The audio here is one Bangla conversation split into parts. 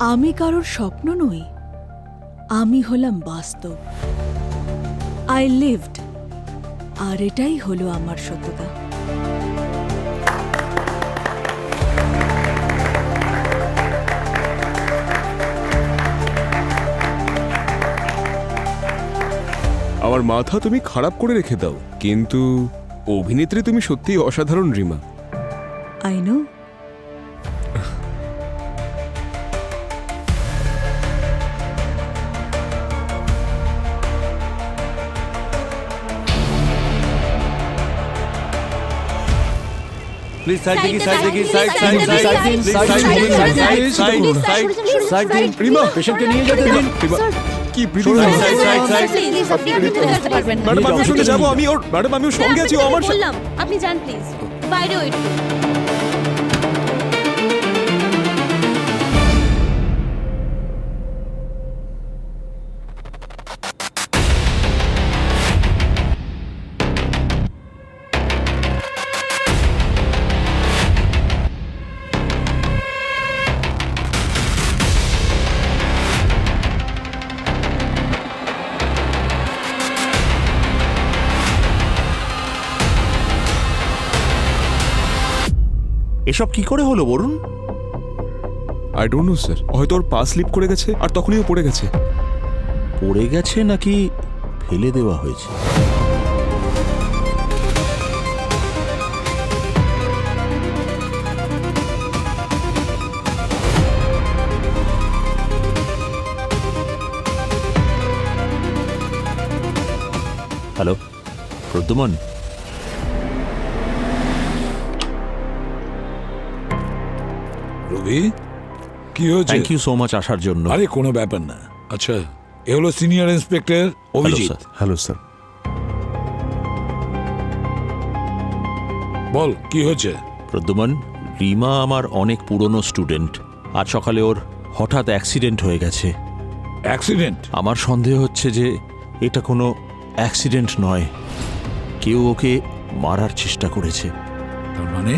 আমি কারোর স্বপ্ন নই, আমি হলাম বাস্তব। আই লিভড, আর এটাই হলো আমার সত্যতা। আমার মাথা তুমি খারাপ করে রেখে দাও, কিন্তু অভিনেত্রী তুমি সত্যিই অসাধারণ Rima. I know. Please side দেখি, সাইড দেখি, side, side side, side side, দিন, সাইড, সাইড দিন, সাইড, সাইড দিন, সাইড, সাইড, সাইড দিন। রিমা, পেশেন্টকে নিয়ে যেতে দিন। রিমা, কি breathing? Side, side, side, side. Madam আমি ওর সঙ্গে যাবো, ম্যাডাম আমি ওর সঙ্গে আছি, ও আমার বললাম আপনি যান প্লিজ, বাইরে ওয়েট করুন। এসব কি করে হলো Varun? I don't know sir, হয়তো ওর পা স্লিপ করে গেছে আর তখনই ও পড়ে গেছে। পড়ে গেছে নাকি ফেলে দেওয়া হয়েছে? হ্যালো প্রদ্যুমন, রবি, কি হয়েছে? থ্যাংক ইউ সো মাচ আসার জন্য। আরে কোনো ব্যাপার না। আচ্ছা, এ হলো senior inspector Abhijit. Hello sir. বল কি হয়েছে? প্রদ্যুমন, রিমা আমার অনেক পুরনো স্টুডেন্ট। আজ সকালে ওর হঠাৎ অ্যাক্সিডেন্ট হয়ে গেছে। অ্যাক্সিডেন্ট? আমার সন্দেহ হচ্ছে যে এটা কোনো অ্যাক্সিডেন্ট নয়, কেউ ওকে মারার চেষ্টা করেছে। তার মানে?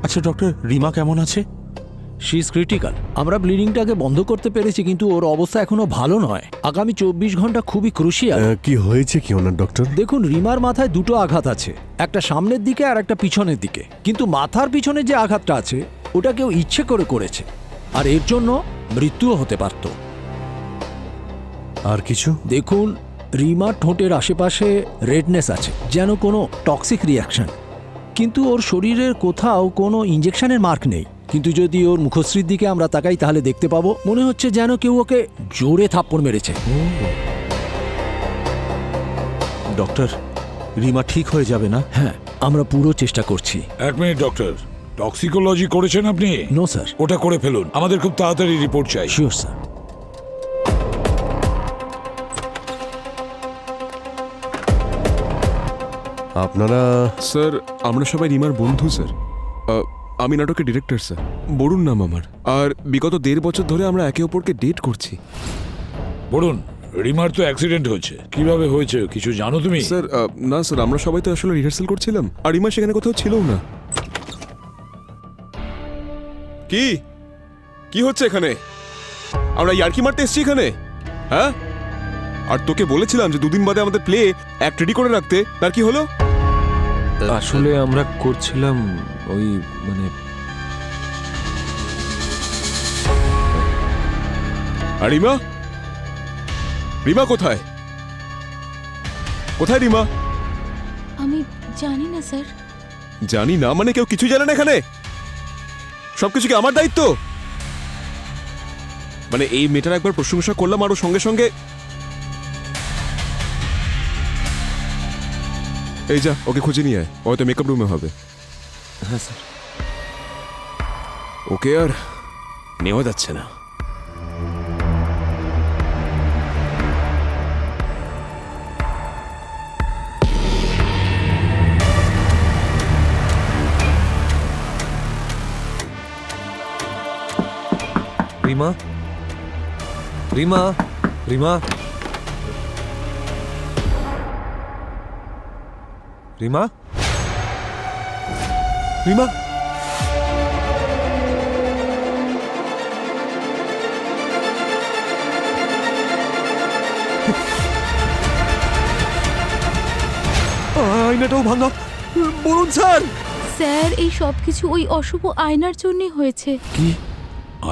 আচ্ছা ডক্টর, রিমা কেমন আছে? She is critical. আমরা ব্লিডিংটাকে বন্ধ করতে পেরেছি, কিন্তু ওর অবস্থা এখনো ভালো নয়। আগামী 24 ঘন্টা খুবই ক্রুশিয়াল। কি হয়েছে কি ওনার ডক্টর? দেখুন, রিমার মাথায় দুটো আঘাত আছে, একটা সামনের দিকে আর একটা পিছনের দিকে। কিন্তু মাথার পিছনে যে আঘাতটা আছে ওটা কেউ ইচ্ছে করে করেছে, আর এর জন্য মৃত্যুও হতে পারত। আর কিছু? দেখুন, রিমার ঠোঁটের আশেপাশে রেডনেস আছে, যেন কোনো টক্সিক রিয়াকশন। কিন্তু ওর শরীরের কোথাও কোনো ইঞ্জেকশনের মার্ক নেই। কিন্তু যদি ওর মুখশ্রীর দিকে আমরা তাকাই তাহলে দেখতে পাবো মনে হচ্ছে যেন কেউ ওকে জোরে থাপ্পড় মেরেছে। ডক্টর, রিমা ঠিক হয়ে যাবে না? হ্যাঁ, আমরা পুরো চেষ্টা করছি। এক মিনিট ডক্টর, টক্সিকোলজি করেছেন আপনি? No sir. ওটা করে ফেলুন, আমাদের খুব তাড়াতাড়ি রিপোর্ট চাই। Sure sir. আপনারা? স্যার আমরা সবাই রিমার বন্ধু স্যার। আমি নাটকের ডিরেক্টর স্যার, বরুণ নাম আমার। আর বিগত 1.5 বছর ধরে আমরা একে অপরকে ডেট করছি। বলুন, রিমার তো অ্যাক্সিডেন্ট হয়েছে, কিভাবে হয়েছে কিছু জানো তুমি? স্যার না স্যার, আমরা সবাই তো আসলে রিহার্সাল করছিলাম, আর রিমা সেখানে কোথাও ছিলও না। কি কি হচ্ছে এখানে? আমরা ইয়ার্কি মারতে এসেছি এখানে, হ্যাঁ? আর তোকে বলেছিলাম যে 2 দিন বাদে আমাদের প্লে অ্যাক্ট রেডি করে রাখতে, তার কি হলো? আসলে আমরা করছিলাম ওই মানে আর রিমা? রিমা কোথায়? কোথায় রিমা? আমি জানি না স্যার। জানি না মানে কেউ কিছু জানে না এখানে? সবকিছু কি আমার দায়িত্ব? মানে এই মেয়েটার একবার প্রশংসা করলাম আর ওর সঙ্গে সঙ্গে এই যা ওকে খুঁজে নিয়ে আয়, ও হয়তো মেকআপ রুমে হবে। হ্যাঁ স্যার। ওকে আর নেওয়া যাচ্ছে না। রিমা, রিমা, রিমা, রিমা, রিমা। আয়নাটাও ভাঙা। বলুন স্যার। স্যার এই সব কিছু ওই অশুভ আয়নার জন্যই হয়েছে। কি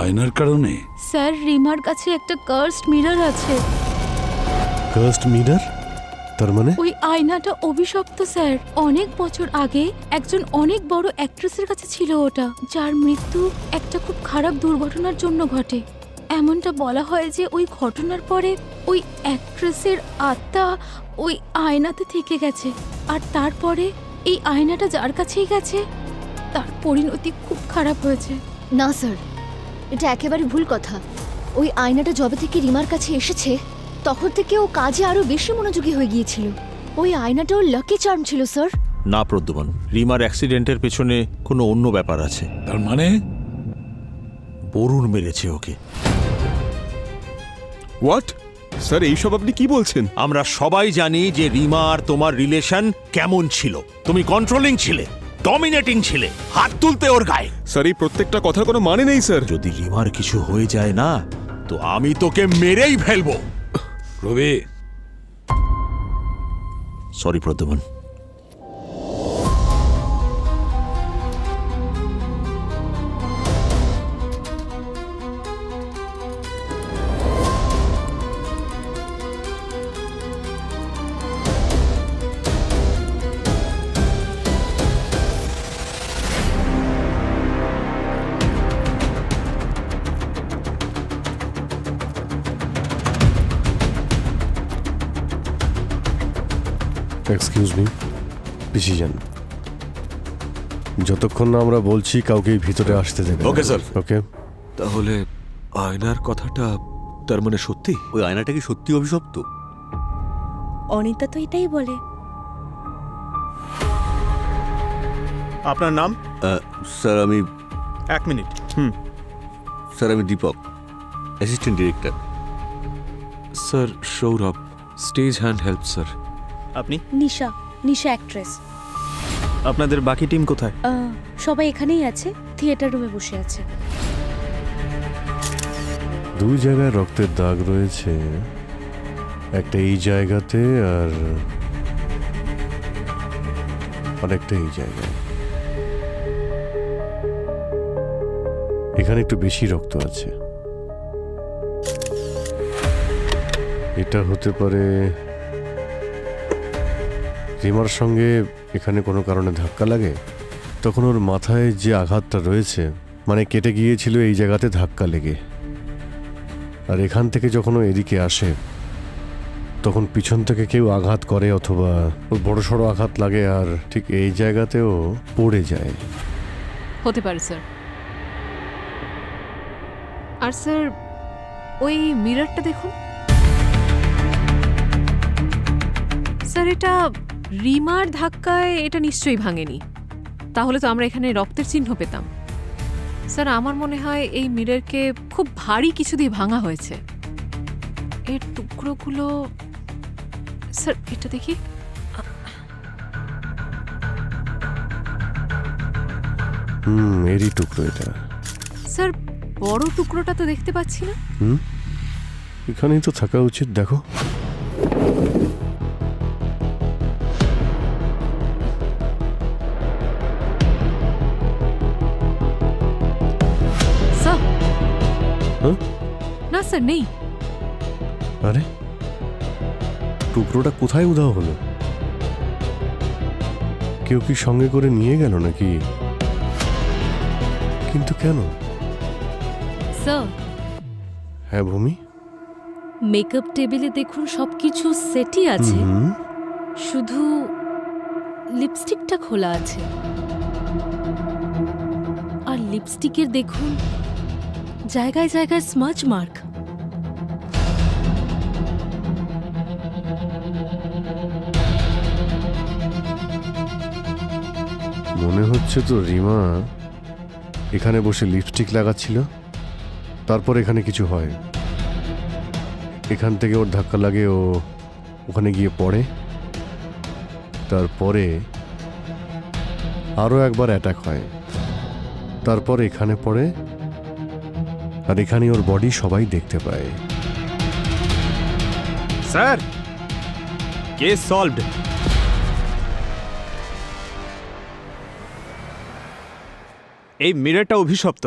আয়নার কারণে? স্যার রিমার কাছে একটা কার্সড মিরর আছে। Cursed mirror? তার মানে ওই আয়নাটা অভিশপ্ত স্যার। অনেক বছর আগে একজন অনেক বড় অ্যাক্ট্রেসের কাছে ছিল ওটা, যার মৃত্যু একটা খুব খারাপ দুর্ঘটনার জন্য ঘটে। এমনটা বলা হয় যে ওই ঘটনার পরে ওই অ্যাক্ট্রেসের আত্মা ওই আয়নাতে থেকে গেছে, আর তারপরে এই আয়নাটা যার কাছেই গেছে তার পরিণতি খুব খারাপ হয়েছে। না স্যার, এটা একেবারে ভুল কথা। ওই আয়নাটা যবে থেকে রিমার কাছে এসেছে তখন থেকে ও কাজে আরো বেশি মনোযোগী হয়ে গিয়েছিল। ওই আয়নাটা ওর লাকি চার্ম ছিল স্যার। না প্রদ্যুমান, রিমার অ্যাক্সিডেন্টের পেছনে কোনো অন্য ব্যাপার আছে। তার মানে বরুণ মেরেছে ওকে। হোয়াট স্যার, এইসব আপনি কি বলছেন? আমরা সবাই জানি যে রিমা আর তোমার রিলেশন কেমন ছিল। তুমি কন্ট্রোলিং ছিলে, ডমিনেটিং ছিলে, হাত তুলতে ওর গায়ে। স্যার এই প্রত্যেকটা কথার কোনো মানে নেই স্যার। যদি রিমার কিছু হয়ে যায় না, তো আমি তোকে মেরেই ফেলবো। রবি, সরি প্রদ্যুমান। এক্সকিউজ মি, পিছিয়ে যান। যতক্ষণ না আমরা বলছি কাউকেই ভিতরে আসতে দেবে। Okay, sir. ওকে। তাহলে আয়নার কথাটা তার মানে সত্যি? ওই আয়নাটা কি সত্যি অভিশপ্ত? অনিতা তো এটাই বলে। আপনার নাম? স্যার আমি 1 মিনিট। স্যার আমি Deepak, assistant director. Sir Sourav, stage hand help sir. আপনি? নিশা, নিশা অ্যাক্ট্রেস। আপনাদের বাকি টিম কোথায়? সবাই এখানেই আছে, থিয়েটার রুমে বসে আছে। দুই জায়গায় রক্তের দাগ রয়েছে, একটা এই জায়গাতে আর আরেকটা এই জায়গায়। এখানে একটু বেশি রক্ত আছে। এটা হতে পারে রিমার সঙ্গে এখানে কোনো কারণে ধাক্কা লাগে, তখন ওর মাথায় যে আঘাতটা রয়েছে, মানে কেটে গিয়েছিল এই জায়গাতে ধাক্কা লেগে। আর এখান থেকে যখন ও এদিকে আসে তখন পিছন থেকে কেউ আঘাত করে, অথবা ওর বড় সড়ো আঘাত লাগে আর ঠিক এই জায়গাতেও পড়ে যায়। হতে পারে স্যার। আর স্যার ওই মিররটা দেখুন স্যার, এটা রিমার ধাক্কায় এটা নিশ্চয়ই ভাঙেনি, তাহলে তো আমরা এখানে রক্তের চিহ্ন পেতাম। স্যার আমার মনে হয় এই মিররকে খুব ভারী কিছু দিয়ে ভাঙা হয়েছে। এর টুকরোগুলো স্যার, এটা দেখি। এরই টুকরো এটা। স্যার বড় টুকরোটা তো দেখতে পাচ্ছি না। এখানেই তো থাকা উচিত। দেখো, স্যার হ্যাঁ? না স্যার, নেই। আরে টুকরোটা কোথায় উধাও হলো? কেউ কি সঙ্গে করে নিয়ে গেল নাকি? কিন্তু কেন? স্যার হ্যাঁ ভূমি, মেকআপ টেবিলে দেখুন সবকিছু সেটই আছে, শুধু লিপস্টিকটা খোলা আছে। আর লিপস্টিকের দেখুন জায়গায় জায়গায় স্মাচ মার্ক। মনে হচ্ছে তো রিমা এখানে বসে লিপস্টিক লাগাচ্ছিল, তারপর এখানে কিছু হয়, এখান থেকে ওর ধাক্কা লাগে, ও ওখানে গিয়ে পড়ে, তারপরে আরও একবার অ্যাটাক হয়, তারপর এখানে পড়ে, আর এখানে ওর বডি সবাই দেখতে পায়। Sir case solved. এই মিররটা অভিশপ্ত।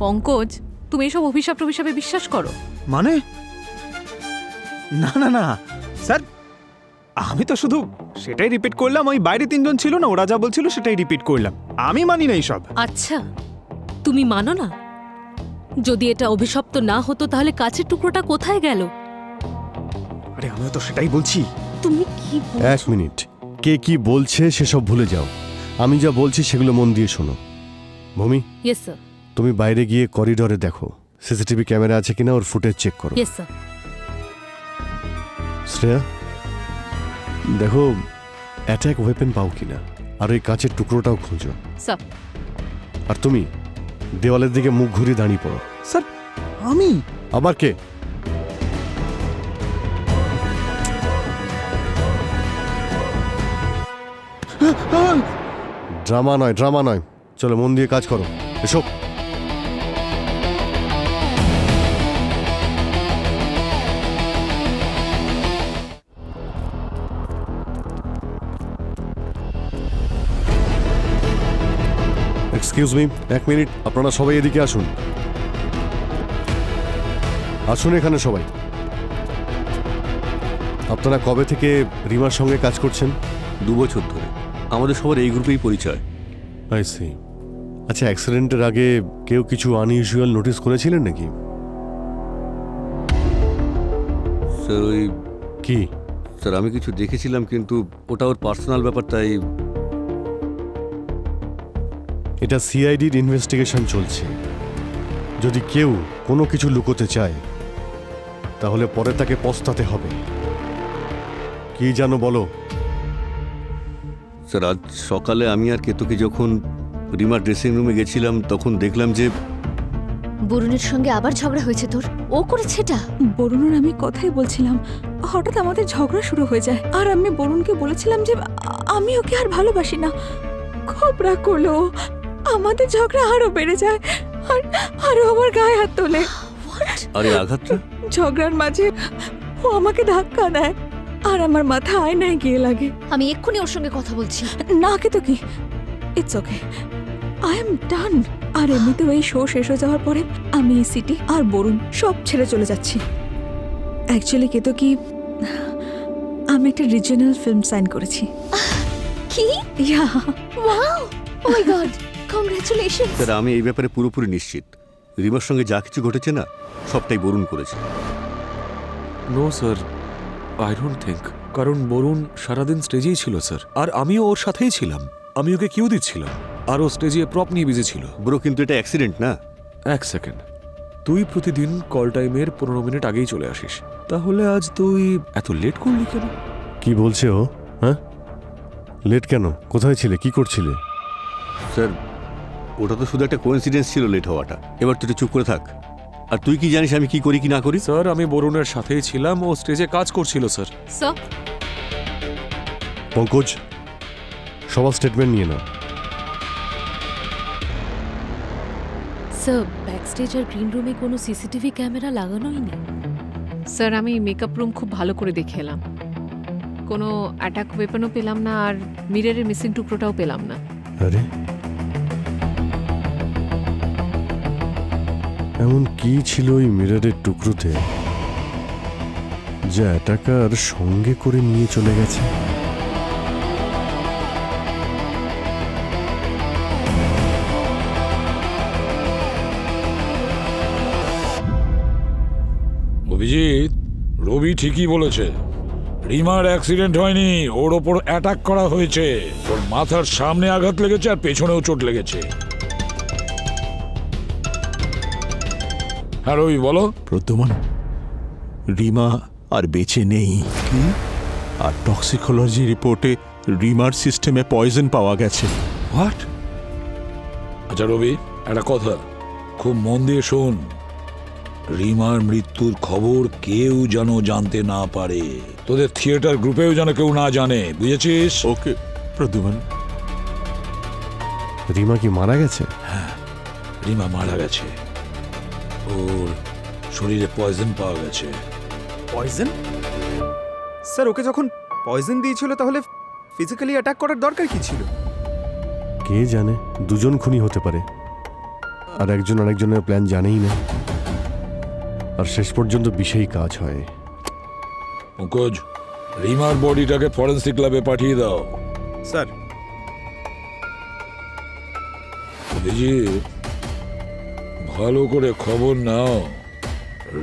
পঙ্কজ, তুমি এসব অভিশাপে বিশ্বাস করো? মানে না না না স্যার, আমি তো শুধু সেটাই রিপিট করলাম। ওই বাইরে তিনজন ছিল না, ওরা যা বলছিল সেটাই রিপিট করলাম। আমি মানি না এইসব। আচ্ছা, তুমি মানো না? যদি এটা অভিশপ্ত না হতো তাহলে কাছের টুকরোটা কোথায় গেল? আরে আমিও তো সেটাই বলছি। তুমি কি এক মিনিট, কে কি বলছে সেসব ভুলে যাও। আমি যা বলছি সেগুলো মন দিয়ে শোনো। ভূমি, ইয়েস স্যার। তুমি বাইরে গিয়ে করিডোরে দেখো সিসিটিভি ক্যামেরা আছে কিনা, ওর ফুটেজ চেক করো। Yes sir. শ্রেয়া, দেখো অ্যাটাক ওয়েপেন পাও কিনা, আর ওই কাঁচের টুকরোটাও খোঁজো। স্যার। আর তুমি দেওয়ালের দিকে মুখ ঘুরিয়ে দাঁড়িয়ে পড়ো। স্যার আমি আবার কে? ড্রামা নয়, চলো মন দিয়ে কাজ করো, এসো। এক্সকিউজ মি, এক মিনিট, আপনারা সবাই এদিকে আসুন। আসুন এখানে সবাই। আপনারা কবে থেকে রিমার সঙ্গে কাজ করছেন? 2 বছর ধরে। আমাদের সবার এই গ্রুপেই পরিচয়। I see. আচ্ছা, অ্যাক্সিডেন্টের আগে কেউ কিছু আনইউজুয়াল নোটিস করেছিলেন নাকি? স্যার ওই কি? স্যার আমি কিছু দেখেছিলাম, কিন্তু ওটা ওর পার্সোনাল ব্যাপার, তাই। এটা সিআইডির ইনভেস্টিগেশন চলছে। যদি কেউ কোনো কিছু লুকোতে চায় তাহলে পরে তাকে পস্তাতে হবে। কি জানো বলো? স্যার আজ সকালে আমি আর কেতকি যখন রিমার ড্রেসিং রুমে গেছিলাম তখন দেখলাম যে বরুণের সঙ্গে আবার ঝগড়া হয়েছে তোর। ও করেছে এটা? বরুণের আমি কথাই বলছিলাম, হঠাৎ আমাদের ঝগড়া শুরু হয়ে যায়। আর আমি বরুণকে বলেছিলাম যে আমি ওকে আর ভালোবাসি না। খুব রাগ করলো, আমাদের ঝগড়া আরো বেড়ে যায়, আর আরো আমার গায়ে হাত তোলে। আরে আঘাতটা? ঝগড়ার মাঝে ও আমাকে ধাক্কা দেয় আর আমার মাথা আয়নায় গিয়ে লাগে। আমি এক্ষুনি ওর সঙ্গে কথা বলছি। না কে তো কি, it's okay, I am done. আর এমনিতেও এই শো শেষ হয়ে যাওয়ার পরে আমি এই সিটি আর বরুণ সব ছেড়ে চলে যাচ্ছি। অ্যাকচুয়ালি কে তো কি, আমি একটা রিজিওনাল ফিল্ম সাইন করেছি। কি? ইয়া, ওয়াও, ও মাই গড, কংগ্রাচুলেশনস। স্যার আমি এই ব্যাপারে পুরোপুরি নিশ্চিত। রিমার সঙ্গে যা কিছু ঘটেছে না, সবটাই বরুণ করেছে। No sir, I don't think. কারণ বরুণ সারাদিন স্টেজেই ছিল স্যার, আর আমিও ওর সাথেই ছিলাম। আমি ওকে কিউ দিচ্ছিলাম, আর ও স্টেজে প্রপ নিয়ে বিজি ছিল। ব্রো, কিন্তু এটা অ্যাক্সিডেন্ট না। এক সেকেন্ড, তুই প্রতিদিন কল টাইমের 15 মিনিট আগেই চলে আসিস, তাহলে আজ তুই এত লেট করলি কেন? কি বলছে ও? হ্যাঁ, লেট কেন? কোথায় ছিলে? কি করছিলে? স্যার ওটা তো শুধু একটা কোইন্সিডেন্স ছিল লেট হওয়াটা। এবার তুই চুপ করে থাক। আর তুই কি জানিস আমি কি করি কি না করি? স্যার আমি বরুণের সাথেই ছিলাম, ও স্টেজে কাজ করছিল স্যার। স্যার। পঙ্কজ, সবার স্টেটমেন্ট নিয়ে নাও। স্যার, ব্যাকস্টেজ আর গ্রিন রুমে কোনো সিসিটিভি ক্যামেরা লাগানোই নেই। স্যার আমি মেকআপ রুম খুব ভালো করে দেখে এলাম, কোনো অ্যাটাক ওয়েপনও পেলাম না, আর মিররের মিসিং টুকরোটাও পেলাম না। আরে এমন কি ছিল ওই মিররের টুকরোতে যা অ্যাটাকার সঙ্গে করে নিয়ে চলে গেছে? অভিজিৎ, রবি ঠিকই বলেছে। রিমার অ্যাক্সিডেন্ট হয়নি, ওর ওপর অ্যাটাক করা হয়েছে। ওর মাথার সামনে আঘাত লেগেছে আর পেছনেও চোট লেগেছে। হ্যাঁ রবি, বলো। প্রদ্যুমান, রিমা আর বেঁচে নেই। আর টক্সিকোলজি রিপোর্টে রিমার সিস্টেমে পয়জন পাওয়া গেছে। হোয়াট? আচ্ছা রবি, একটা কথা খুব মন দিয়ে শোন। রিমার মৃত্যুর খবর কেউ যেন জানতে না পারে, তোদের থিয়েটার গ্রুপেও যেন কেউ না জানে, বুঝেছিস? ওকে প্রদ্যুমান। রিমা কি মারা গেছে? হ্যাঁ, রিমা মারা গেছে। ওর শরীরে পয়জন পাওয়া গেছে। পয়জন? স্যার ওকে যখন পয়জন দিয়েছিল তাহলে ফিজিক্যালি অ্যাটাক করার দরকার কি ছিল? কে জানে, দুজন খুনি হতে পারে, আর একজন আরেকজনের প্ল্যান জানেই না, আর শেষ পর্যন্ত বিষেই কাজ হয়। পঙ্কজ, রিমার বডিটাকে ফরেন্সিক ল্যাবে পাঠিয়ে দাও। স্যার অভিজিৎ, ভালো করে খবর নাও,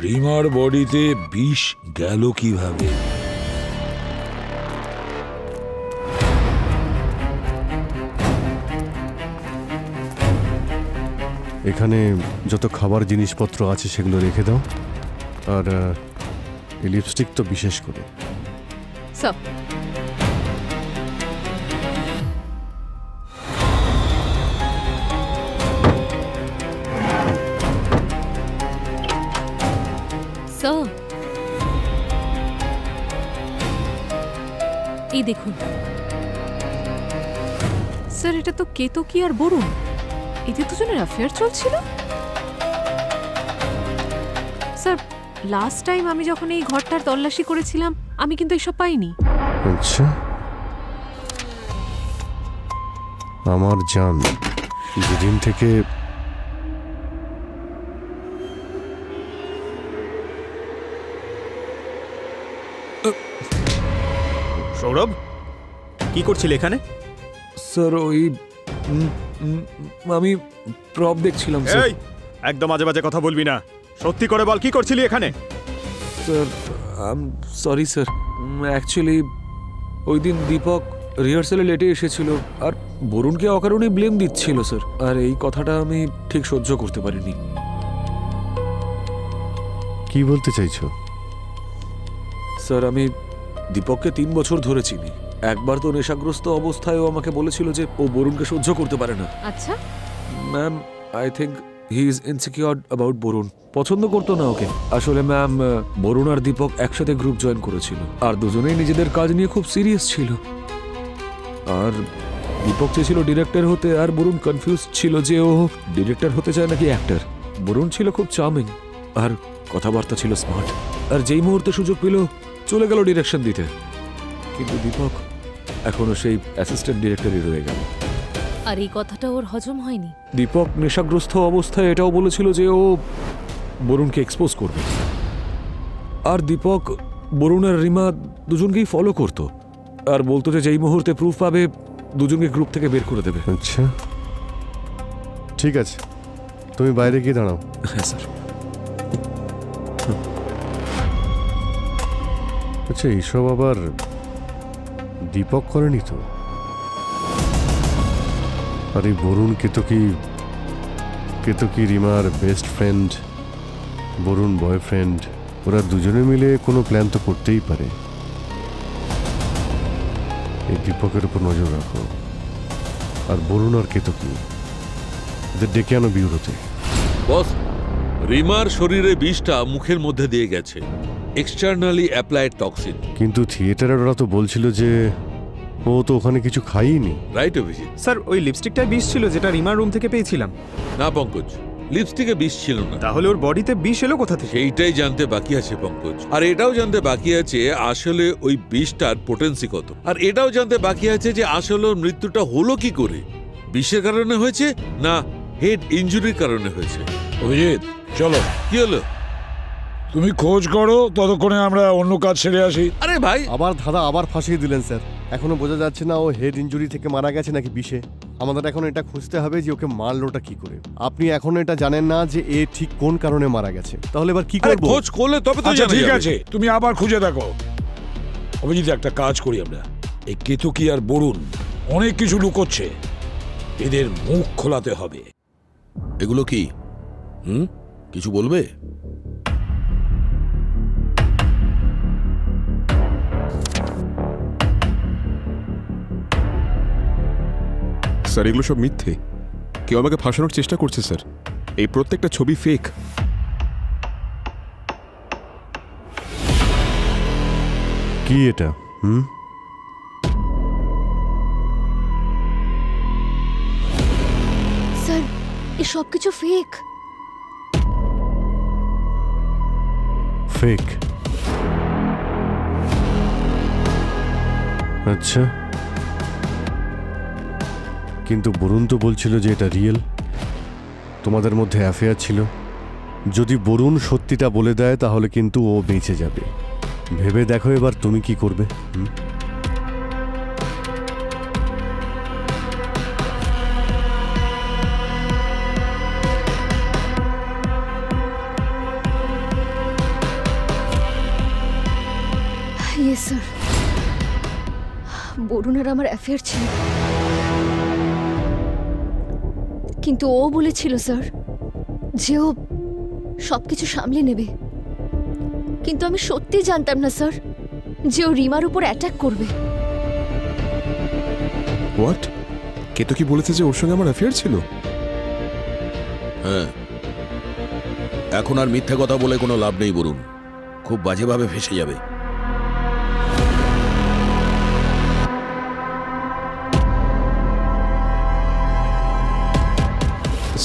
রিমার বডিতে বিষ গেল কিভাবে? এখানে যত খাবার জিনিসপত্র আছে সেগুলো রেখে দাও, আর এই লিপস্টিক তো বিশেষ করে। স্যার, স্যার, এই দেখুন। স্যার এটা তো কেতকী আর বরুণ, এদের দুজনের অ্যাফেয়ার চলছিল। স্যার লাস্ট টাইম আমি যখন এই ঘরটার তল্লাশি করেছিলাম আমি কিন্তু এসব পাইনি। আচ্ছা, আমার জান যেদিন থেকে সৌরভ, কি করছিলে এখানে? স্যার ওই আমি প্রপ দেখছিলাম স্যার। এই একদম আজে বাজে কথা বলবি না, সত্যি করে বল কি করছিলি এখানে? স্যার সরি স্যার, অ্যাকচুয়ালি ওই দিন দীপক রিহার্সালে লেটে এসেছিল আর বরুণকে অকারণে ব্লেম দিচ্ছিল স্যার, আর এই কথাটা আমি ঠিক সহ্য করতে পারিনি। কি বলতে চাইছো? স্যার আমি দীপককে 3 বছর ধরে চিনি। একবার তো নেশাগ্রস্ত অবস্থায় ও আমাকে বলেছিল যে ও বরুণকে সহ্য করতে পারে না। আচ্ছা, ma'am I think he is insecure about Varun, পছন্দ করতো না ওকে। আসলে ম্যাম বরুণ আর দীপক একসাথে গ্রুপ জয়েন করেছিল আর দুজনেই নিজেদের কাজ নিয়ে খুব সিরিয়াস ছিল। আর দীপক চেয়েছিল ডিরেক্টর হতে আর বরুণ কনফিউজ ছিল যে ও ডিরেক্টর হতে চায় নাকি অ্যাক্টর। বরুণ ছিল খুব চার্মিং আর কথাবার্তা ছিল স্মার্ট, আর যেই মুহূর্তে সুযোগ পেল চলে গেল ডিরেকশন দিতে। কিন্তু দীপক এখনো সেই অ্যাসিস্ট্যান্ট ডিরেক্টরই রয়ে গেল। আর এই কথাটা ওর হজম হয়নি। দীপক নেশাগ্রস্ত অবস্থায় এটাও বলেছিল যে ও বরুণকে এক্সপোজ করবে, আর দীপক বরুণ আর রিমা দুজনকেই ফলো করত আর বলতো যে যেই মুহূর্তে প্রুফ পাবে দুজনকে গ্রুপ থেকে বের করে দেবে। আচ্ছা ঠিক আছে, তুমি বাইরে গিয়ে দাঁড়াও। হ্যাঁ স্যার। আচ্ছা, এইসব আবার দীপক করেনি তো? আর এই বরুণ কেতকী রিমার বেস্ট ফ্রেন্ড, বরুণ বয়ফ্রেন্ড, ওরা দুজনে মিলে কোনো প্ল্যান তো করতেই পারে। এই দীপকের উপর নজর রাখো, আর বরুণ আর কেতকী এদের ডেকে আনো বিউরোতে। বস, রিমার শরীরে বিষটা মুখের মধ্যে দিয়ে গেছে, এক্সটার্নালি অ্যাপ্লাইড টক্সিন। কিন্তু থিয়েটারের ওরা তো বলছিল যে ও তো ওখানে কিছু খাইনি। রাইট অভিজিৎ। স্যার ওই লিপস্টিকটাই বিষ ছিল যেটা রিমার রুম থেকে পেয়েছিলাম। না পঙ্কজ, লিপস্টিকে বিষ ছিল না। তাহলে ওর বডিতে বিষ এলো কোথা থেকে? সেইটাই জানতে বাকি আছে পঙ্কজ, আর এটাও জানতে বাকি আছে আসলে ওই বিষটার পোটেন্সি কত, আর এটাও জানতে বাকি আছে যে আসলে ওর মৃত্যুটা হলো কি করে, বিষের কারণে হয়েছে না হেড ইনজুরির কারণে হয়েছে। অভিজিৎ চলো। কি হলো? তুমি খোঁজ করো, ততক্ষণে আমরা অন্য কাজ সেরে আসি। আরে ভাই, আবার দাদা আবার ফাঁসিয়ে দিলেন স্যার। এখনো বোঝা যাচ্ছে না ও হেড ইনজুরি থেকে মারা গেছে নাকি বিষে। আমাদের এখন এটা খুঁজতে হবে যে ওকে মারলোটা কি করে। আপনি এখনো এটা জানেন না যে এ ঠিক কোন কারণে মারা গেছে, তাহলে এবার কি করব? খোঁজ করলে তবে তো আচ্ছা জানা ঠিক যাবে। আছে, তুমি আবার খুঁজে দেখো। অভিজিৎ একটা কাজ করি আমরা, এই কেতকী আর বরুণ অনেক কিছু লুকোচ্ছে, এদের মুখ খোলাতে হবে। এগুলো কি? কিছু বলবে? স্যার এগুলো সব মিথ্যে, কেউ আমাকে ফাঁসানোর চেষ্টা করছে স্যার। এই প্রত্যেকটা ছবি ফেক। কি এটা? স্যার এই সব কিছু ফেক। ফেক? আচ্ছা, কিন্তু বরুণ তো বলছিল যে এটা রিয়েল, তোমাদের মধ্যে অ্যাফেয়ার ছিল। যদি বরুণ সত্যিটা বলে দেয় তাহলে কিন্তু ও বেঁচে যাবে। ভেবে দেখো এবার তুমি কি করবে। ইয়েস স্যার, বরুণ আর আমার অ্যাফেয়ার ছিল, কিন্তু ও বলেছিল স্যার যে ও সবকিছু সামলে নেবে। কিন্তু আমি সত্যি জানতাম না স্যার যে ও রিমার উপর অ্যাটাক করবে। হোয়াট? কে তো কি বলেছে যে ওর সঙ্গে আমার অ্যাফেয়ার ছিল? হ্যাঁ, এখন আর মিথ্যে কথা বলে কোনো লাভ নেই বরুণ, খুব বাজেভাবে ফেসে যাবে।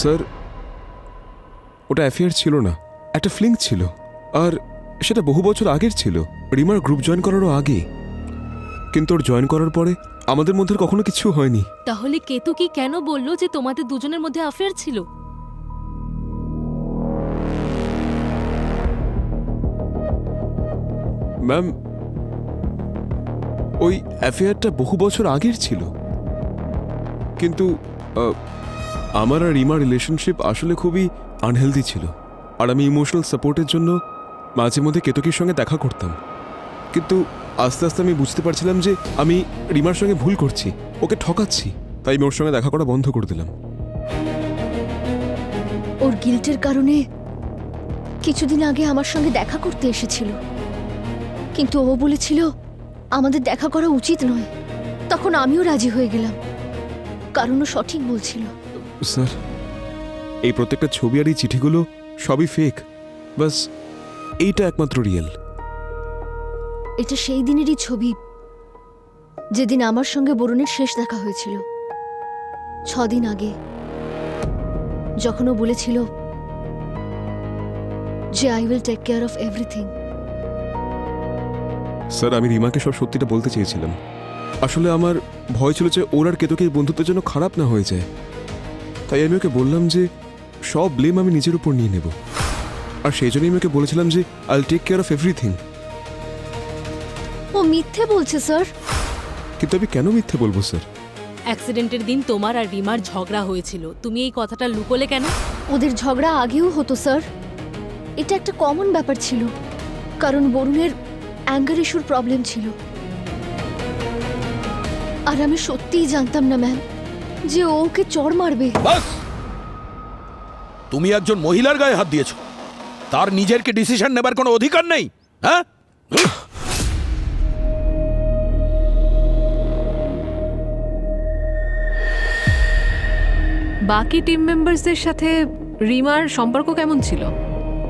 স্যার, ওটা অ্যাফেয়ার ছিল না, একটা ফ্লিং ছিল। আর সেটা বহু বছর আগের ছিল, রিমার গ্রুপ জয়েন করারও আগে। কিন্তু ওর জয়েন করার পরে আমাদের মধ্যে কখনো কিছু হয়নি। তাহলে কেতকি কেন বলল যে তোমাদের দুজনের মধ্যে অ্যাফেয়ার ছিল? ম্যাম, ওই অ্যাফেয়ারটা বহু বছর আগের ছিল, কিন্তু আমার আর রিমার রিলেশনশিপ আসলে খুবই আনহেলদি ছিল। আর আমি ইমোশনাল সাপোর্টের জন্য মাঝে মধ্যে কেতকির সঙ্গে দেখা করতাম। কিন্তু আস্তে আস্তে আমি বুঝতে পারছিলাম যে আমি রিমার সঙ্গে ভুল করছি, ওকে ঠকাচ্ছি। তাই আমি ওর সঙ্গে দেখা করা বন্ধ করে দিলাম। ওর গিল্টের কারণে কিছুদিন আগে আমার সঙ্গে দেখা করতে এসেছিল, কিন্তু ও বলেছিল আমাদের দেখা করা উচিত নয়। তখন আমিও রাজি হয়ে গেলাম, কারণ ও সঠিক বলছিল। স্যার, এই প্রত্যেকটা ছবি আর এই চিঠিগুলো সবই ফেক, বাস এইটা একমাত্র রিয়েল। এটা সেই দিনেরই ছবি যেদিন আমার সঙ্গে বরুণের শেষ দেখা হয়েছিল, 6 দিন আগে, যখন ও বলেছিল যে I will take care of everything. Sir, আমি রিমাকে সব সত্যিটা বলতে চেয়েছিলাম। আসলে আমার ভয় ছিল যে ওর আর কেতকির বন্ধুত্বের জন্য খারাপ না হয়ে যায়। তাই আমি ওকে বললাম যে সব ব্লেম আমি নিজের উপর নিয়ে নেব। আর সেই জন্যই আমি ওকে বলেছিলাম যে I will take care of everything. ও মিথ্যে বলছে স্যার। কিন্তু আমি কেন মিথ্যে বলবো স্যার? অ্যাক্সিডেন্টের দিন তোমার আর রিমার ঝগড়া হয়েছিল, তুমি এই কথাটা লুকোলে কেন? ওদের ঝগড়া আগেও হতো স্যার, এটা একটা কমন ব্যাপার ছিল, কারণ বরুণের অ্যাঙ্গার ইস্যুর প্রবলেম ছিল। আর আমি সত্যিই জানতাম না ম্যাম যে ও ওকে চড় মারবে। বাস, তুমি একজন মহিলার গায়ে হাত দিয়েছো, তার নিজের কি ডিসিশন নেবার কোনো অধিকার নেই? হ্যাঁ, বাকি টিম মেম্বারসদের সাথে রিমার সম্পর্ক কেমন ছিল?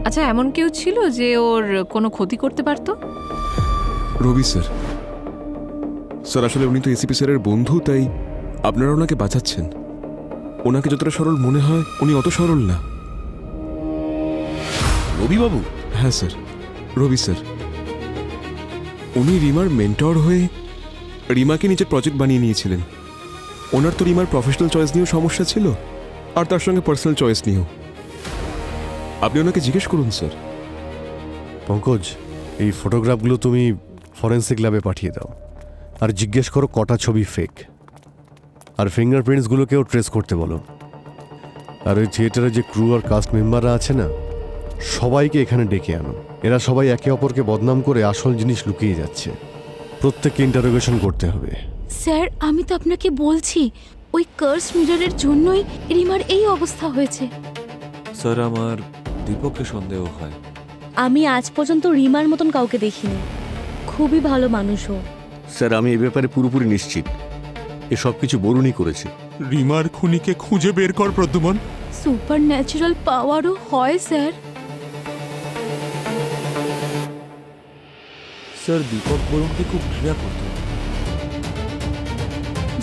আচ্ছা, এমন কেউ ছিল যে ওর কোনো ক্ষতি করতে পারতো? রবি স্যার। স্যার, আসলে উনি তো এসিপি স্যারের বন্ধু, তাই আপনারা ওনাকে বাঁচাচ্ছেন। ওনাকে যতটা সরল মনে হয় উনি অত সরল না। রবিবাবু? হ্যাঁ স্যার, রবি স্যার। উনি রিমার মেন্টর হয়ে রিমাকে নিজের প্রজেক্ট বানিয়ে নিয়েছিলেন। ওনার তো রিমার প্রফেশনাল চয়েস নিয়েও সমস্যা ছিল, আর তার সঙ্গে পার্সোনাল চয়েস নিয়েও। আপনি ওনাকে জিজ্ঞেস করুন স্যার। পঙ্কজ, এই ফটোগ্রাফগুলো তুমি ফরেন্সিক ল্যাবে পাঠিয়ে দাও, আর জিজ্ঞেস করো কটা ছবি ফেক। আর ফিঙ্গারপ্রিন্টসগুলোকেও ট্রেস করতে বলো। আর ওই থিয়েটারে যে ক্রু আর কাস্ট মেম্বাররা আছে না, সবাইকে এখানে ডেকে আনো। এরা সবাই একে অপরকে বদনাম করে আসল জিনিস লুকিয়ে যাচ্ছে। প্রত্যেককে ইন্টারোগেশন করতে হবে। স্যার, আমি তো আপনাকে বলছি ওই কার্স মিররের জন্যই রিমার এই অবস্থা হয়েছে। স্যার, আমার দীপককে সন্দেহ হয়। আমি আজ পর্যন্ত রিমার মতন কাউকে দেখিনি, খুবই ভালো মানুষ ও। স্যার, আমি এই ব্যাপারে পুরোপুরি নিশ্চিত এ সব কিছু বরুণই করেছে। রিমার খুনিকে খুঁজে বের কর প্রদ্যুমন। সুপার ন্যাচারাল পাওয়ারও হয় স্যার। স্যার, দীপক বরুণকে খুব ঘৃণা করত।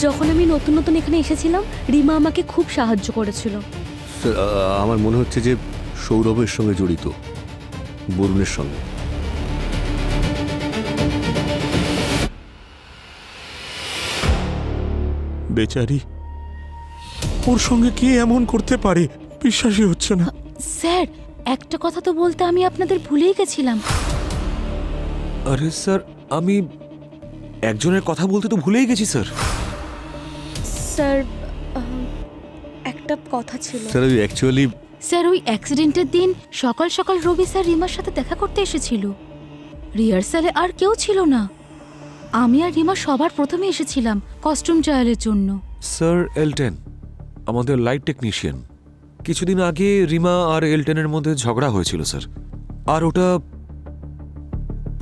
যখন আমি নতুন নতুন এখানে এসেছিলাম, রিমা আমাকে খুব সাহায্য করেছিল। স্যার, আমার মনে হচ্ছে যে সৌরভের সঙ্গে জড়িত, বরুণের সঙ্গে। বেচারি, ওর সঙ্গে কে এমন করতে পারে বিশ্বাসই হচ্ছে না। স্যার, একটা কথা তো বলতে আমি আপনাদের ভুলেই গেছিলাম। আরে স্যার, আমি একজনের কথা বলতে তো ভুলেই গেছি স্যার। স্যার একটা কথা ছিল। স্যার ওই অ্যাকচুয়ালি স্যার, ওই অ্যাক্সিডেন্টের দিন সকাল সকাল রবি স্যার রিমার সাথে দেখা করতে এসেছিল। রিহার্সালে আর কেউ ছিল না। আমি আর রিমা সবার প্রথমে এসেছিলাম কস্টিউম ট্রায়ালের জন্য। স্যার এলটেন, আমাদের লাইট টেকনিশিয়ান, কিছুদিন আগে রিমা আর এলটেনের মধ্যে ঝগড়া হয়েছিল স্যার। আর ওটা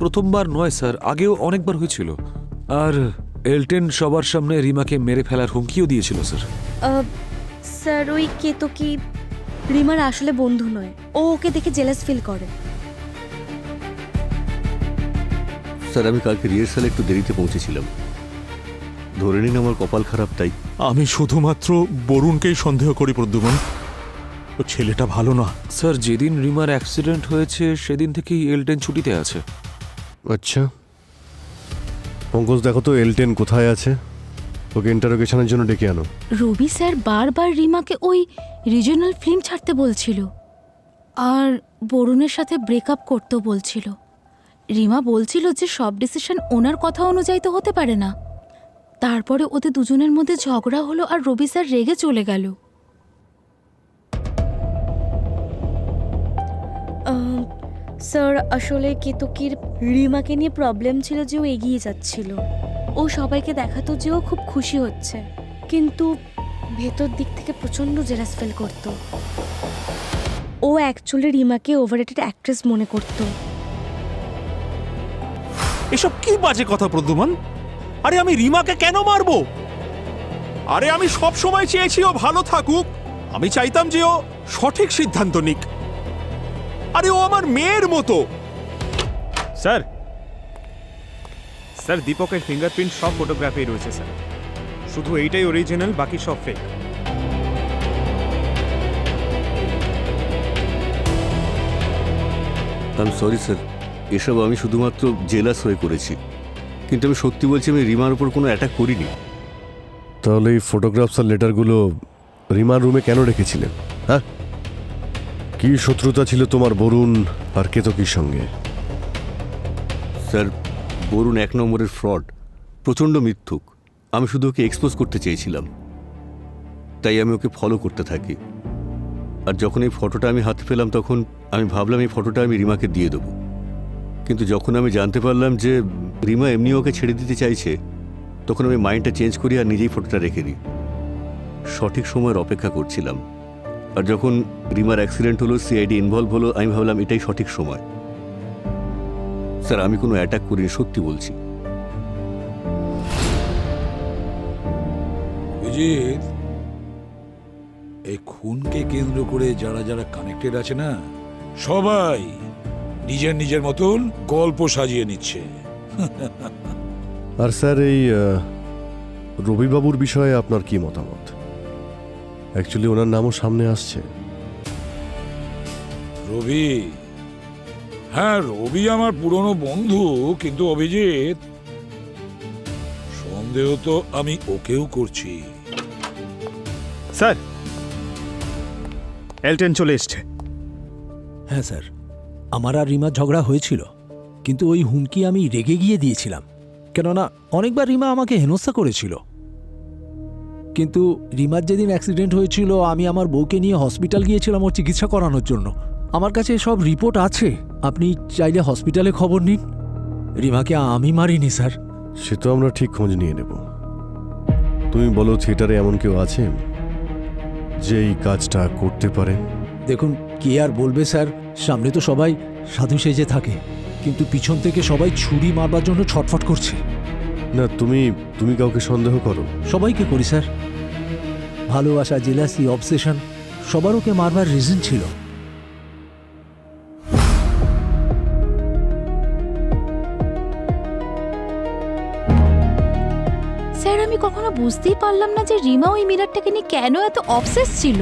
প্রথমবার নয় স্যার, আগেও অনেকবার হয়েছিল। আর এলটেন সবার সামনে রিমাকে মেরে ফেলার হুমকিও দিয়েছিল স্যার। স্যার ওই কেতকী রিমার আসলে বন্ধু নয়, ও ওকে দেখে জেলাস ফিল করে। স্যার আমি কালকে রিহার্সালে একটু দেরিতে পৌঁছেছিলাম, ধরে নিন আমার কপাল খারাপ তাই। আমি শুধুমাত্র বরুণকেই সন্দেহ করি প্রদ্যুমন, ও ছেলেটা ভালো না। স্যার, যেদিন রিমার অ্যাক্সিডেন্ট হয়েছে সেদিন থেকেই এলটেন ছুটিতে আছে। আচ্ছা পঙ্কজ, দেখো তো এলটেন কোথায় আছে, ওকে ইন্টারোগেশনের জন্য ডেকে আনো। রবি স্যার বারবার রিমাকে ওই রিজিওনাল ফিল্ম ছাড়তে বলছিল আর বরুণের সাথে ব্রেকআপ করতেও বলছিল। রিমা বলছিল যে সব ডিসিশন ওনার কথা অনুযায়ী তো হতে পারে না। তারপরে ওদের দুজনের মধ্যে ঝগড়া হলো আর রবি স্যার রেগে চলে গেল। স্যার আসলে কেতকীর রিমাকে নিয়ে প্রবলেম ছিল যে ও এগিয়ে যাচ্ছিল, ও সবাইকে দেখাতো যে ও খুব খুশি হচ্ছে, কিন্তু ভেতর দিক থেকে প্রচণ্ড জেলাস ফিল করত। ও অ্যাকচুয়ালি রিমাকে ওভাররেটেড অ্যাক্ট্রেস মনে করত। এসব কি বাজে কথা প্রদ্যুমন? আরে আমি রিমাকে কেন মারবো? আরে আমি সব সময় চেয়েছি ও ভালো থাকুক, আমি চাইতাম যে ও সঠিক সিদ্ধান্ত নিক। আরে ও আমার মেয়ের মতো। স্যার স্যার দীপকের ফিঙ্গারপ্রিন্ট সব ফটোগ্রাফি রয়েছে স্যার, শুধু এইটাই অরিজিনাল, বাকি সব fake. I am sorry sir, এসব আমি শুধুমাত্র জেলাস হয়ে করেছি, কিন্তু আমি সত্যি বলছি আমি রিমার উপর কোনো অ্যাটাক করিনি। তাহলে এই ফটোগ্রাফস আর লেটারগুলো রিমার রুমে কেন রেখেছিলেন? হ্যাঁ, কি শত্রুতা ছিল তোমার বরুণ আর কেতকীর সঙ্গে? স্যার বরুণ এক নম্বরের ফ্রড, প্রচণ্ড মিথ্যুক। আমি শুধু ওকে এক্সপোজ করতে চেয়েছিলাম, তাই আমি ওকে ফলো করতে থাকি। আর যখন এই ফটোটা আমি হাতে পেলাম তখন আমি ভাবলাম এই ফটোটা আমি রিমাকে দিয়ে দেবো, কিন্তু যখন আমি জানতে পারলাম যে রিমা এমনি ওকে ছেড়ে দিতে চাইছে, তখন আমি মাইন্ডটা চেঞ্জ করি আর নিজেই ফটোটা রেখে দিই। সঠিক সময়ের অপেক্ষা করছিলাম, আর যখন রিমার অ্যাক্সিডেন্ট হলো, সিআইডি ইনভলভ হলো, আমি ভাবলাম এটাই সঠিক সময়। স্যার আমি কোনো অ্যাটাক করিনি, সত্যি বলছি। অভিজিৎ, এই খুনকে কেন্দ্র করে যারা যারা কানেক্টেড আছে না, সবাই নিজের নিজের মতন গল্প সাজিয়ে নিচ্ছে। আর স্যার এই রবিবাবুর বিষয়ে আপনার কি মতামত? অ্যাকচুয়ালি ওনার নামও সামনে আসছে। রবি? হ্যাঁ, রবি আমার পুরনো বন্ধু, কিন্তু অভিজিৎ সন্দেহ তো আমি ওকেও করছি। স্যার এলটেন চলে এসছে। হ্যাঁ স্যার, আমার আর রিমার ঝগড়া হয়েছিল, কিন্তু ওই হুমকি আমি রেগে গিয়ে দিয়েছিলাম, কেননা অনেকবার রিমা আমাকে হেনস্থা করেছিল। কিন্তু রিমার যেদিন অ্যাক্সিডেন্ট হয়েছিল আমি আমার বউকে নিয়ে হসপিটাল গিয়েছিলাম ওর চিকিৎসা করানোর জন্য। আমার কাছে সব রিপোর্ট আছে, আপনি চাইলে হসপিটালে খবর নিন। রিমাকে আমি মারিনি স্যার। সে তো আমরা ঠিক খোঁজ নিয়ে নেব। তুমি বলো, থিয়েটারে এমন কেউ আছে যে এই কাজটা করতে পারে? দেখুন, কে আর বলবে স্যার, সামনে তো সবাই সাধু সেজে থাকে, কিন্তু পিছন থেকে সবাই ছুরি মারবার জন্য ছটফট করছে। না, তুমি কাউকে সন্দেহ করো? সবাইকে করি স্যার। ভালোবাসা, জেলাসি, অবসেশন, সবার ওকে মারবার রিজন ছিল। স্যার, আমি কখনো বুঝতেই পারলাম না যে রিমা ওই মিরারটাকে নিয়ে কেন এত অবসেস ছিল।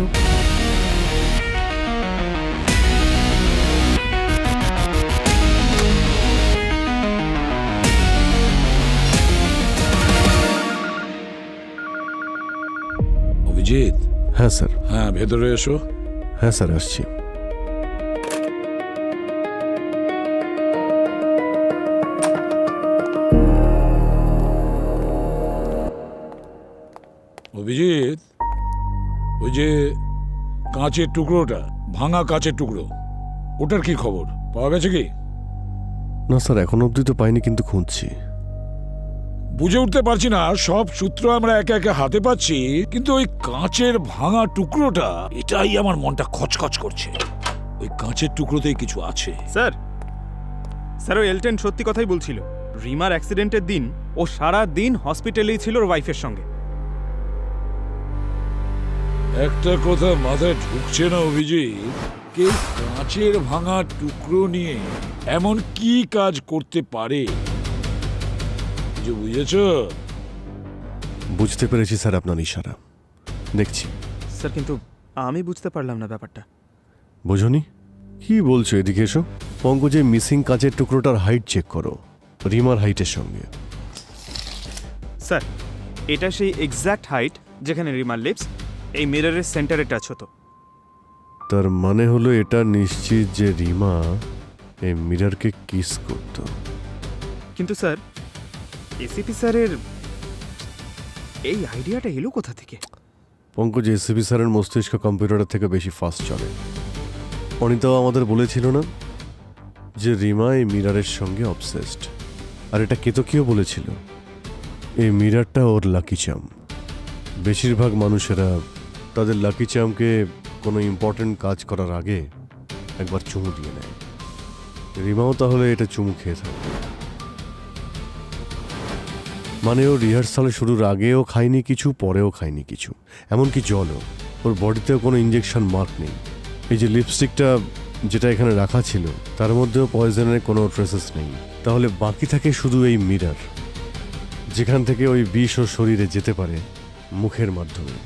হ্যাঁ স্যার। হ্যাঁ, ভেতরে এসো। হ্যাঁ স্যার, আসছি। অভিজিৎ, ওই যে কাঁচের টুকরোটা, ভাঙা কাঁচের টুকরো, ওটার কি খবর? পাওয়া গেছে কি? না স্যার, এখন অবধি তো পাইনি, কিন্তু খুঁজছি। বুঝে উঠতে পারছি না, সব সূত্র আমরা একে একে হাতে পাচ্ছি, কিন্তু ওই কাঁচের ভাঙা টুকরোটা, এটাই আমার মনটা খচখচ করছে। ওই কাঁচের টুকরোতেই কিছু আছে। স্যার, স্যার ওই এলটেন সত্যি কথাই বলছিল। রিমার অ্যাক্সিডেন্টের দিন ও সারা দিন হসপিটালেই ছিল ওর ওয়াইফের সঙ্গে। একটা কথা মাথায় ঢুকছে না অভিজিৎ, কেউ কাঁচের ভাঙা টুকরো নিয়ে এমন কি কাজ করতে পারে? কিছু বুঝেছ? বুঝতে পেরেছি স্যার আপনার ইশারা, দেখছি। স্যার কিন্তু আমি বুঝতে পারলাম না ব্যাপারটা। বোঝনি? কি বলছো? এদিকে এসো। পঙ্কজের মিসিং কাঁচের টুকরোটার হাইট চেক করো, রিমার হাইটের সঙ্গে। স্যার, এটা সেই এক্স্যাক্ট হাইট যেখানে রিমার লিপস এই মিররের সেন্টারে টাচ হতো। তার মানে হলো এটা নিশ্চিত যে রিমা এই মিররকে কিস করত। কিন্তু স্যার, এসিপি স্যারের এই আইডিয়াটা এলো কোথা থেকে? পঙ্কজ, এসিপি স্যারের মস্তিষ্ক কম্পিউটারের থেকে বেশি ফাস্ট চলে। অনিতাও আমাদের বলেছিল না যে রিমা এই মিররের সঙ্গে অবসেসড? আর এটা কেতকীও বলেছিল, এই মিররটা ওর লাকি চার্ম। বেশিরভাগ মানুষেরা তাদের লাকি চার্মকে কোনো ইম্পর্টেন্ট কাজ করার আগে একবার চুমু দিয়ে নেয়। রিমাও তাহলে এটা চুমু খেয়ে থাকবে। মানে ও রিহার্সাল শুরুর আগেও খায়নি কিছু, পরেও খায়নি কিছু, এমনকি জলও। ওর বডিতেও কোনো ইঞ্জেকশন মার্ক নেই। এই যে লিপস্টিকটা যেটা এখানে রাখা ছিল, তার মধ্যেও পয়জনের কোনো ট্রেসেস নেই। তাহলে বাকি থাকে শুধু এই মিরর, যেখান থেকে ওই বিষ ওর শরীরে যেতে পারে মুখের মাধ্যমে।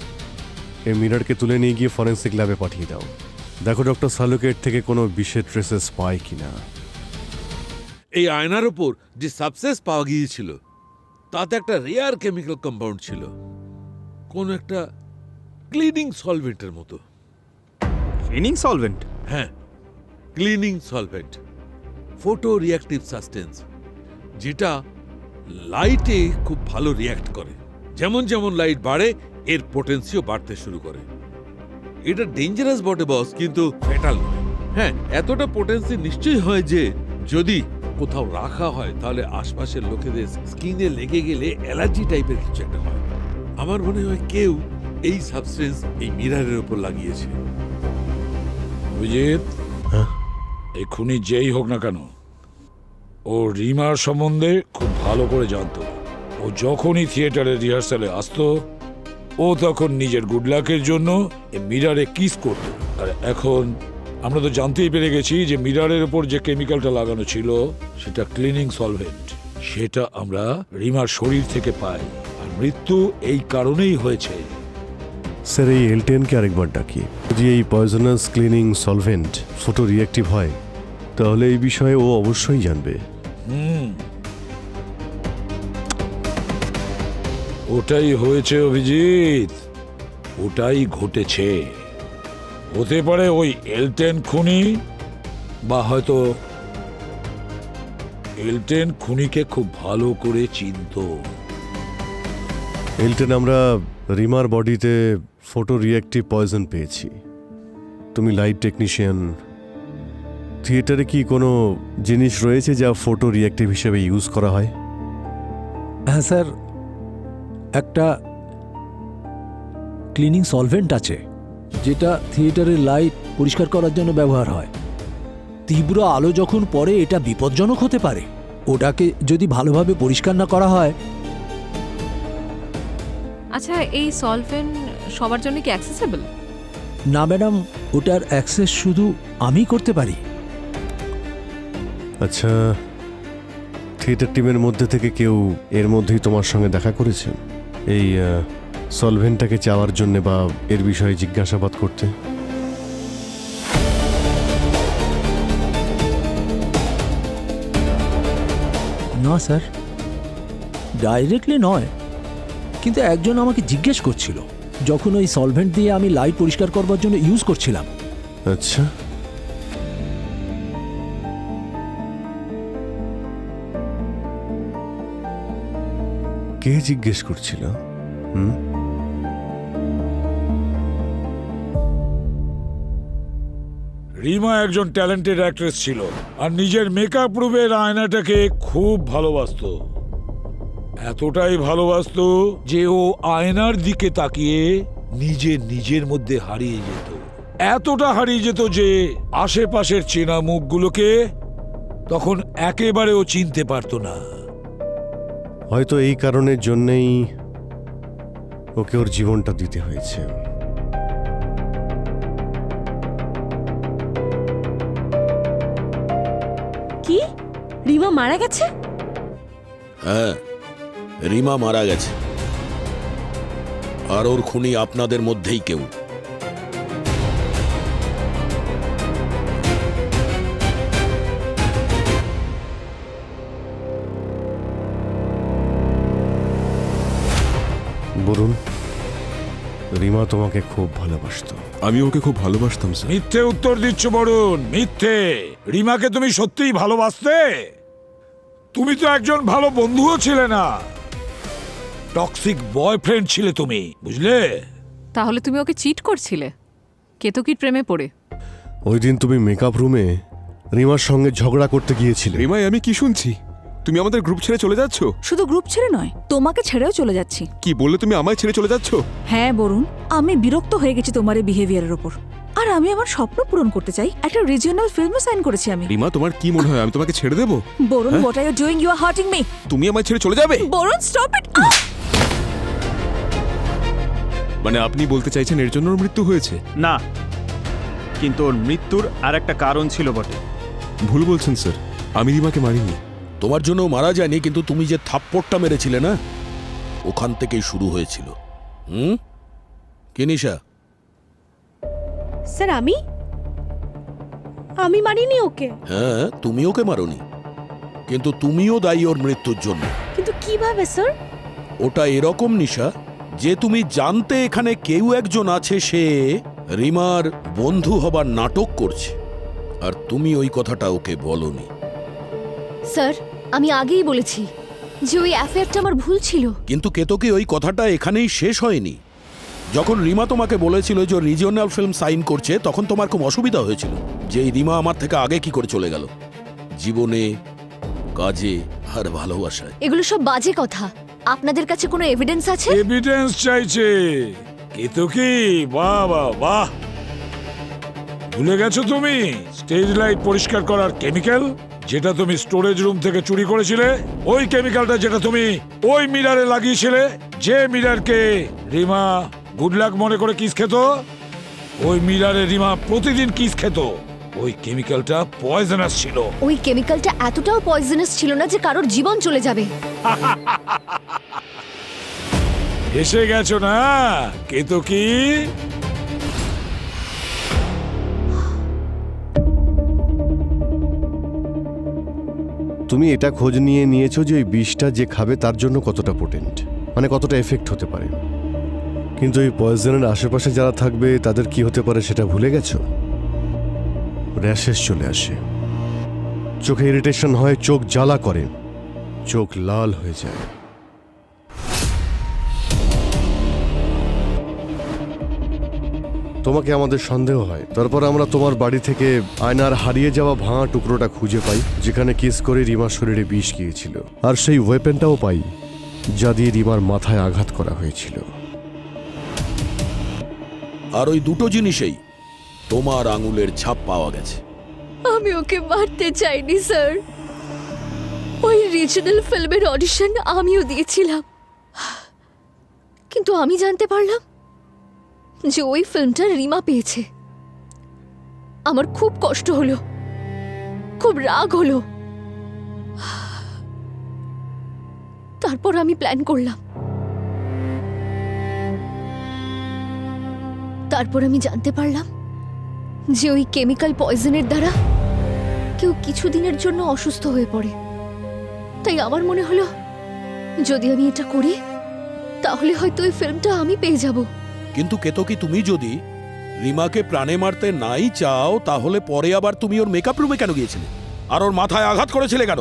এই মিররকে তুলে নিয়ে গিয়ে ফরেন্সিক ল্যাবে পাঠিয়ে দাও। দেখো ডক্টর সালুকের থেকে কোনো বিষের ট্রেসেস পায় কিনা। এই আয়নার উপর যে সাবস্টেন্স পাওয়া গিয়েছিল তাতে একটা রেয়ার কেমিক্যাল কম্পাউন্ড ছিল, কোন একটা ক্লিনিং সলভেন্টের মতো। Cleaning solvent? হ্যাঁ, cleaning solvent, photo reactive substance, যেটা লাইটে খুব ভালো রিয়্যাক্ট করে। যেমন যেমন লাইট বাড়ে এর পোটেন্সিও বাড়তে শুরু করে। এটা ডেঞ্জারাস বটে বস, কিন্তু ফ্যাটাল নয়। হ্যাঁ, এতটা পোটেন্সি নিশ্চয়ই হয় যে যদি কোথাও রাখা হয় তাহলে আশপাশের লোকেদের স্কিনে লেগে গেলে অ্যালার্জি টাইপের কিছু একটা হয়। আমার মনে হয় কেউ এই সাবস্টেন্স এই মিররের উপর লাগিয়েছে। অভিজিৎ, এক্ষুনি যেই হোক না কেন, ও রিমার সম্বন্ধে খুব ভালো করে জানতো। ও যখনই থিয়েটারের রিহার্সালে আসতো, ও তখন নিজের গুড লাকের জন্য মিররে কিস করত। আর এখন আমরা তো জানতেই পেরে গেছি যে মিররের উপর যে কেমিক্যালটা লাগানো ছিল সেটা ক্লিনিং সলভেন্ট। সেটা আমরা রিমার শরীর থেকে পাই, আর মৃত্যু এই কারণেই হয়েছে। স্যার, এই এলটেনকে আরেকবার ডাকি। যদি এই poisonous cleaning solvent photo reactive হয় তাহলে এই বিষয়ে ও অবশ্যই জানবে। ওটাই হয়েছে অভিজিৎ, ওটাই ঘটেছে। হতে পারে ওই এলটেন খুনি, বা হয়তো এলটেন খুনিকে খুব ভালো করে চিনত। এলটেন, আমরা রিমার বডিতে ফটো রিঅ্যাক্টিভ পয়জন পেয়েছি। তুমি লাইট টেকনিশিয়ান, থিয়েটারে কি কোনো জিনিস রয়েছে যা ফটো রিঅ্যাক্টিভ হিসেবে ইউজ করা হয়? হ্যাঁ স্যার, একটা ক্লিনিং সলভেন্ট আছে যেটা থিয়েটারের লাইট পরিষ্কার করার জন্য ব্যবহার হয়। তীব্র আলো যখন পড়ে এটা বিপজ্জনক হতে পারে। ওটাকে যদি ভালোভাবে পরিষ্কার না করা হয়। আচ্ছা, এই সলভেন্ট সবার জন্য কি অ্যাক্সেসেবল? না ম্যাডাম, ওটার অ্যাক্সেস শুধু আমি করতে পারি। আচ্ছা, থিয়েটার টিমের মধ্যে থেকে কেউ এর মধ্যেই তোমার সঙ্গে দেখা করেছে এই সলভেন্টটাকে চাওয়ার জন্য বা এর বিষয়ে জিজ্ঞাসাবাদ করতে? না স্যার, ডাইরেক্টলি নয়, কিন্তু একজন আমাকে জিজ্ঞেস করছিল যখন ওই সলভেন্ট দিয়ে আমি লাইট পরিষ্কার করবার জন্য ইউজ করছিলাম। আচ্ছা, কে জিজ্ঞেস করছিল? রিমা একজন ট্যালেন্টেড অ্যাক্ট্রেস ছিল আর নিজের মেকআপ রুমের আয়নাটাকে খুব ভালোবাসতো। এতটাই ভালোবাসতো যে ও আয়নার দিকে তাকিয়ে নিজের মধ্যে হারিয়ে যেত। এতটা হারিয়ে যেত যে আশেপাশের চেনা মুখগুলোকে তখন একেবারে ও চিনতে পারতো না। হয়তো এই কারণের জন্যই ওকে ওর জীবনটা দিতে হয়েছে। কি রিমা মারা গেছে? হ্যাঁ, রিমা মারা গেছে, আর ওর খুনি আপনাদের মধ্যেই কেউ। বরুণ, রিমা তোমাকে খুব ভালোবাসতো। আমি ওকে খুব ভালোবাসতাম স্যার। মিথ্যে উত্তর দিচ্ছ বরুণ, মিথ্যে। রিমাকে তুমি সত্যিই ভালোবাসতে? তুমি তো একজন ভালো বন্ধুও ছিলে না, টক্সিক বয়ফ্রেন্ড ছিলে তুমি, বুঝলে? তাহলে তুমি ওকে চিট করছিলে কেতকীর প্রেমে পড়ে? ওই দিন তুমি মেকআপ রুমে রিমার সঙ্গে ঝগড়া করতে গিয়েছিলে। রিমাই, আমি কি শুনছি? তুমি আমাদের গ্রুপ ছেড়ে চলে যাচ্ছ? শুধু গ্রুপ ছেড়ে নয়, তোমাকে ছেড়েও চলে যাচ্ছি। কি বললে তুমি আমায় ছেড়ে চলে যাচ্ছ? হ্যাঁ বরুণ, আমি বিরক্ত হয়ে গেছি তোমার এই বিহেভিয়ারের ওপর। আর আমি আমার স্বপ্ন পূরণ করতে চাই। একটা রিজিওনাল ফিল্মে সাইন করেছি আমি। রিমা, তোমার কি মনে হয় আমি তোমাকে ছেড়ে দেবো? Varun, what are you doing? You are hurting me. তুমি আমায় ছেড়ে চলে যাবে? Varun, stop it. মানে আপনি বলতে চাইছেন এর জন্য ওর মৃত্যু হয়েছে? না, কিন্তু ওর মৃত্যুর আর একটা কারণ ছিল বটে। ভুল বলছেন স্যার, আমি রিমাকে মারিনি। তোমার জন্য মারা যায়নি, কিন্তু তুমি যে থাপ্পড়টা মেরেছিলে না, ওখান থেকেই শুরু হয়েছিল। কি নিশা? স্যার আমি মারিনি ওকে। হ্যাঁ, তুমি ওকে মারোনি, কিন্তু তুমিও দায়ী ওর মৃত্যুর জন্য। কিন্তু কিভাবে স্যার? ওটা এরকম নিশা যে তুমি জানতে এখানে কেউ একজন আছে, সে রিমার বন্ধু হবার নাটক করছে, আর তুমি ওই কথাটা ওকে বলনি। স্যার, আমি আগেই বলেছি যে ওই অ্যাফেয়ারটা আমার ভুল ছিল। কিন্তু কেতকী, ওই কথাটা এখানেই শেষ হয়নি। যখন রিমা তোমাকে বলেছিল যে রিজিওনাল ফিল্ম সাইন করছে, তখন তোমার খুব অসুবিধা হয়েছিল যে এই রিমা আমার থেকে আগে কি করে চলে গেল জীবনে, কাজে আর ভালোবাসায়। এগুলো সব বাজে কথা। আপনাদের কাছে কোনো এভিডেন্স আছে? এভিডেন্স চাইছে কেতকী? বাহ বাহ বাহ, ভুলে গেছো তুমি স্টেজ লাইট পরিষ্কার করার কেমিক্যাল, যেটা তুমি স্টোরেজ রুম থেকে চুরি করেছিলে? ওই কেমিক্যালটা যেটা তুমি ওই মিরারে লাগিয়েছিলে, যে মিরারকে রিমা গুড লাক মনে করে কিস খেত, ওই মিরারে রিমা প্রতিদিন কিস খেত। ওই কেমিক্যালটা পয়জনাস ছিল। ওই কেমিক্যালটা এতটাও পয়জনাস ছিল না যে কারোর জীবন চলে যাবে। এসে গেছো না কেতকী? তুমি এটা খোঁজ নিয়েছো যে ওই বিষটা যে খাবে তার জন্য কতটা পোটেন্ট, মানে কতটা এফেক্ট হতে পারে। কিন্তু এই পয়জনের আশেপাশে যারা থাকবে তাদের কি হতে পারে সেটা ভুলে গেছো? র্যাশেস চলে আসে, চোখে ইরিটেশন হয়, চোখ জ্বালা করে, চোখ লাল হয়ে যায়। তোমাকে আমাদের সন্দেহ হয়, তারপর আমরা তোমার বাড়ি থেকে আয়নার হারিয়ে যাওয়া ভাঙা টুকরোটা খুঁজে পাই, যেখানে কিস করে রিমার শরীরে বিষ গিয়েছিল, আর সেই ওয়েপেনটাও পাই যা দিয়ে রিমার মাথায় আঘাত করা হয়েছিল। আর ওই দুটো জিনিসেই তোমার আঙুলের ছাপ পাওয়া গেছে। আমি ওকে মারতে চাইনি স্যার। ওই রিজিওনাল ফিল্মের অডিশন আমিও দিয়েছিলাম, কিন্তু আমি জানতে পারলাম যে ওই ফিল্মটা রিমা পেয়েছে। আমার খুব কষ্ট হলো, খুব রাগ হলো। তারপর আমি প্ল্যান করলাম। তারপর আমি জানতে পারলাম যে ওই কেমিক্যাল পয়জনের দ্বারা কেউ কিছুদিনের জন্য অসুস্থ হয়ে পড়ে। তাই আমার মনে হলো যদি আমি এটা করি তাহলে হয়তো ওই ফিল্মটা আমি পেয়ে যাব। কিন্তু কেতকী, তুমি যদি রিমাকে প্রাণে মারতে নাই চাও, তাহলে পরে আবার তুমি ওর মেকআপ রুমে কেন গিয়েছিলে, আর ওর মাথায় আঘাত করেছিলে কেন?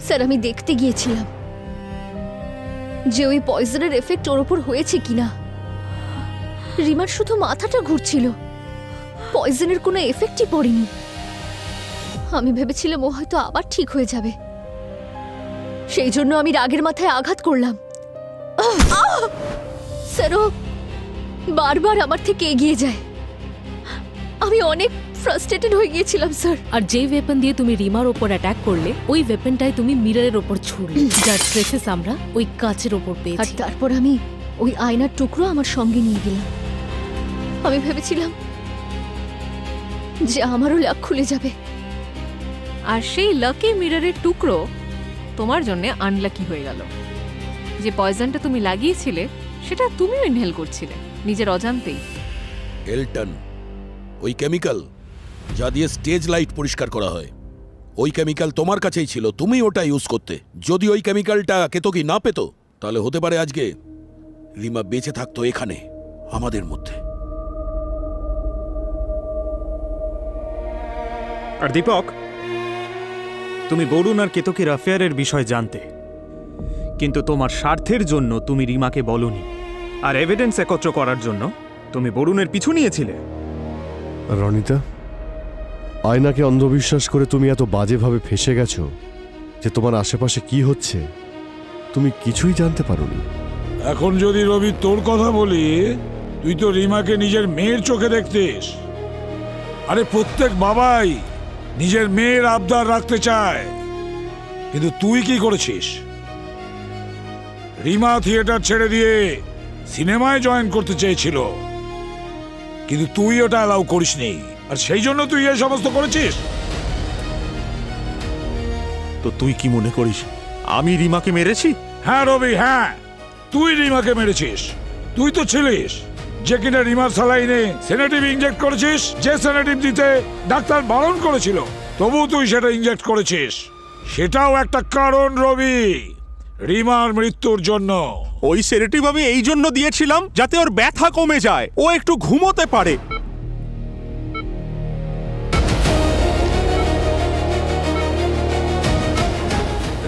স্যার, আমি দেখতে গিয়েছিলাম যে ওই পয়জনের এফেক্ট ওর ওপর হয়েছে কিনা। রিমার শুধু মাথাটা ঘুরছিল, পয়জনের কোনো এফেক্টই পড়েনি। আমি ভেবেছিলাম ও হয়তো আবার ঠিক হয়ে যাবে, সেই জন্য আমি রাগের মাথায় আঘাত করলাম। স্যার, ও বারবার আমার থেকে এগিয়ে যায়। আমি অনেক ফ্রাস্ট্রেটেড হয়ে গিয়েছিলাম স্যার। আর যে ওয়েপন দিয়ে তুমি রিমার ওপর অ্যাটাক করলে, ওই ওয়েপনটাই তুমি মিররের ওপর ছুড়লে, যার ট্রেসেস আমরা ওই কাচের ওপর আর পেয়েছি। তারপর আমি ওই আয়নার টুকরো আমার সঙ্গে নিয়ে গেলাম। আমি ভেবেছিলাম যে আমারও লাক খুলে যাবে। আর সেই লাকি মিররের টুকরো তোমার জন্য আনলাকি হয়ে গেল। যে পয়জনটা তুমি লাগিয়েছিলে সেটা তুমিও ইনহেল করছিলে নিজের অজান্তেই। এলটন, ওই কেমিক্যাল যা দিয়ে স্টেজ লাইট পরিষ্কার করা হয়, ওই কেমিক্যাল তোমার কাছেই ছিল, তুমি ওটা ইউজ করতে। যদি ওই কেমিক্যালটা কেতকী না পেত, তাহলে হতে পারে আজকে রিমা বেঁচে থাকতো এখানে আমাদের মধ্যে। আর দীপক, তুমি বরুণ আর কেতকীর অ্যাফেয়ারের বিষয় জানতে, কিন্তু তোমার স্বার্থের জন্য তুমি রিমাকে বলনি, আর এভিডেন্স একত্র করার জন্য তুমি বরুণের পিছু নিয়েছিলে। রনিতা, আয়নাকে অন্ধবিশ্বাস করে তুমি এত বাজেভাবে ফেঁসে গেছো যে তোমার আশেপাশে কি হচ্ছে তুমি কিছুই জানতে পারোনি। এখন যদি রবি তোর কথা বলি, তুই তো রিমাকে নিজের মেয়ের চোখে দেখতিস। আরে প্রত্যেক বাবাই নিজের মেয়ের আবদার রাখতে চায়, কিন্তু তুই কি করেছিস? রিমা থিয়েটার ছেড়ে দিয়ে সিনেমায় জয়েন করতে চেয়েছিল, কিন্তু তুই ওটা অ্যালাউ করিসনি, আর সেই জন্য তুই এই সমস্ত করেছিস। তো তুই কি মনে করিস আমি রিমাকে মেরেছি? হ্যাঁ রবি, হ্যাঁ, তুই রিমাকে মেরেছিস। তুই তো ছিলিস যে কিনা রিমার স্যালাইনে সেডেটিভ ইনজেক্ট করেছিস, যে সেডেটিভ দিতে ডাক্তার বারণ করেছিল, তবু তুই সেটা ইনজেক্ট করেছিস। সেটাও একটা কারণ রবি, রিমার মৃত্যুর জন্য। ওই সেডেটিভ আমি এই জন্য দিয়েছিলাম যাতে ওর ব্যথা কমে যায়, ও একটু ঘুমোতে পারে।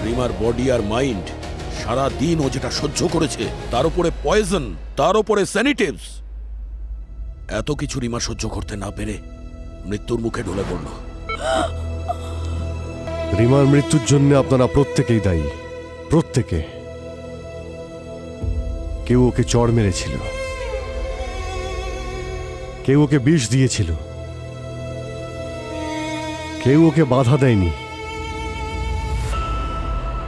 রিমার বডি আর মাইন্ড সারা দিন ও যেটা সহ্য করেছে, তার উপরে পয়জন, তার উপরে স্যানিটিভস, এত কিছু রিমা সহ্য করতে না পেরে মৃত্যুর মুখে ঢলে পড়ল। রিমার মৃত্যুর জন্য আপনারা প্রত্যেকেই দায়ী, প্রত্যেকে। কেউ ওকে চড় মেরেছিল, কেউ ওকে বিষ দিয়েছিল, কেউ ওকে বাধা দেয়নি,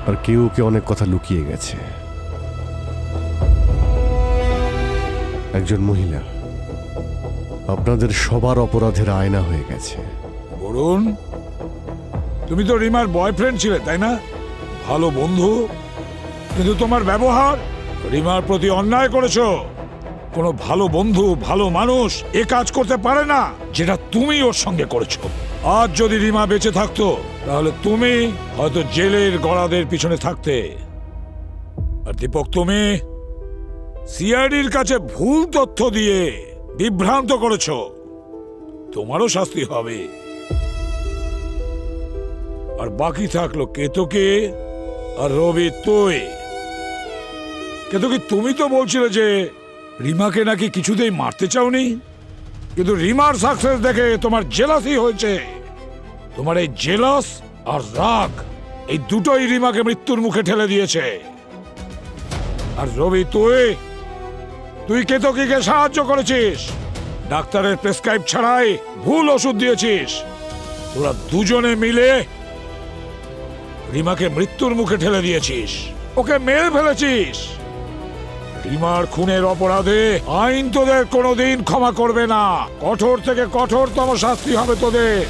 আর কেউ ওকে অনেক কথা লুকিয়ে গেছে। একজন মহিলা আপনাদের সবার অপরাধের আয়না হয়ে গেছে। বরুণ, তুমি তো রিমার বয়ফ্রেন্ড ছিলে, তাই না? ভালো বন্ধু, কিন্তু তোমার ব্যবহার রিমার প্রতি অন্যায় করেছো। কোনো ভালো বন্ধু, ভালো মানুষ এ কাজ করতে পারে না যেটা তুমি ওর সঙ্গে করেছো। আজ যদি রিমা বেঁচে থাকতো, তাহলে তুমি হয়তো জেলের গড়াদের পিছনে থাকতে। আর দীপক, তুমি সিআইডির কাছে ভুল তথ্য দিয়ে বিভ্রান্ত করেছো, তোমারও শাস্তি হবে। আর বাকি থাকলো কেতকী আর রবি। তুই কেতকী, তুমি তো বলছিলে যে রিমাকে নাকি কিছুতেই মারতে চাওনি, কিন্তু রিমার সাকসেস দেখে তোমার জেলাসি হয়েছে। তোমার এই জেলাস আর রাগ, এই দুটোই রিমাকে মৃত্যুর মুখে ঠেলে দিয়েছে। আর রবি, তুই কেতকীকে সাহায্য করেছিস, ডাক্তারের প্রেসক্রাইব ছাড়াই ভুল ওষুধ দিয়েছিস। তোরা দুজনে মিলে রিমাকে মৃত্যুর মুখে ঠেলে দিয়েছিস, ওকে মেরে ফেলেছিস। রিমার খুনের অপরাধে আইন তোদের কোনোদিন ক্ষমা করবে না। কঠোর থেকে কঠোরতম শাস্তি হবে তোদের।